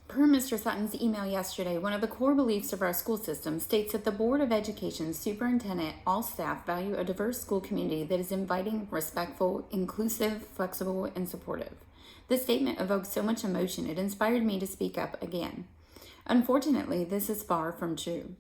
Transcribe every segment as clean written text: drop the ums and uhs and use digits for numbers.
Per Mr. Sutton's email yesterday, one of the core beliefs of our school system states that the Board of Education, superintendent, all staff value a diverse school community that is inviting, respectful, inclusive, flexible, and supportive. This statement evoked so much emotion it inspired me to speak up again. Unfortunately, this is far from true.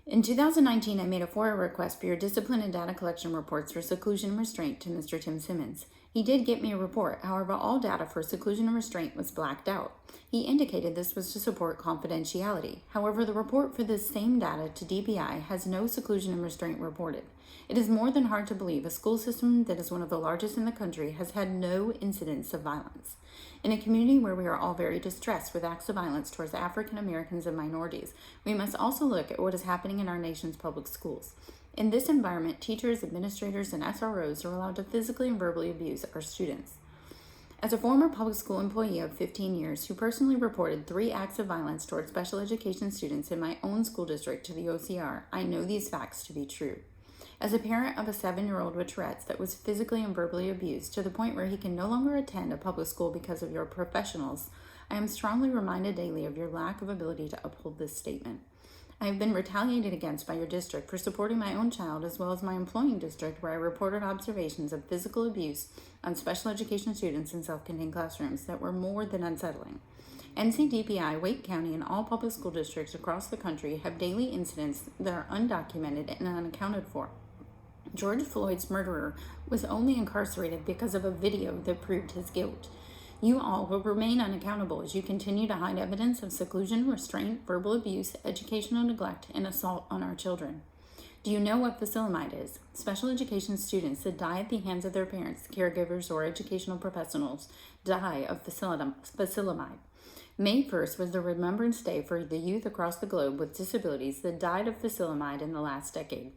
In 2019, I made a FOIA request for your discipline and data collection reports for seclusion and restraint to Mr. Tim Simmons. He did get me a report, however, all data for seclusion and restraint was blacked out. He indicated this was to support confidentiality. However, the report for this same data to DPI has no seclusion and restraint reported. It is more than hard to believe a school system that is one of the largest in the country has had no incidents of violence. In a community where we are all very distressed with acts of violence towards African Americans and minorities, we must also look at what is happening in our nation's public schools. In this environment, teachers, administrators, and SROs are allowed to physically and verbally abuse our students. As a former public school employee of 15 years who personally reported 3 acts of violence towards special education students in my own school district to the OCR, I know these facts to be true. As a parent of a 7-year-old with Tourette's that was physically and verbally abused to the point where he can no longer attend a public school because of your professionals, I am strongly reminded daily of your lack of ability to uphold this statement. I have been retaliated against by your district for supporting my own child as well as my employing district where I reported observations of physical abuse on special education students in self-contained classrooms that were more than unsettling. NCDPI, Wake County, and all public school districts across the country have daily incidents that are undocumented and unaccounted for. George Floyd's murderer was only incarcerated because of a video that proved his guilt. You all will remain unaccountable as you continue to hide evidence of seclusion, restraint, verbal abuse, educational neglect, and assault on our children. Do you know what Fasilamide is? Special education students that die at the hands of their parents, caregivers, or educational professionals die of Fasilamide. May 1st was the Remembrance Day for the youth across the globe with disabilities that died of Fasilamide in the last decade.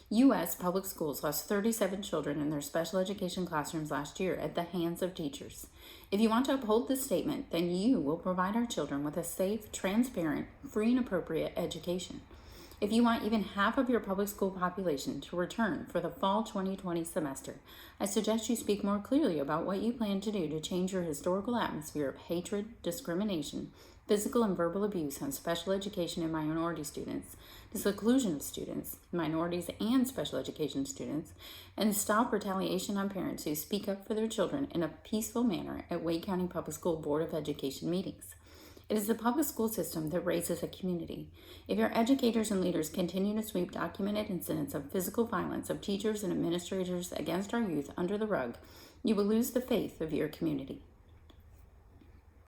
U.S. public schools lost 37 children in their special education classrooms last year at the hands of teachers. If you want to uphold this statement, then you will provide our children with a safe, transparent, free, and appropriate education. If you want even half of your public school population to return for the fall 2020 semester, I suggest you speak more clearly about what you plan to do to change your historical atmosphere of hatred, discrimination, physical and verbal abuse on special education and minority students, the seclusion of students, minorities, and special education students, and stop retaliation on parents who speak up for their children in a peaceful manner at Wake County Public School Board of Education meetings. It is the public school system that raises a community. If your educators and leaders continue to sweep documented incidents of physical violence of teachers and administrators against our youth under the rug, you will lose the faith of your community.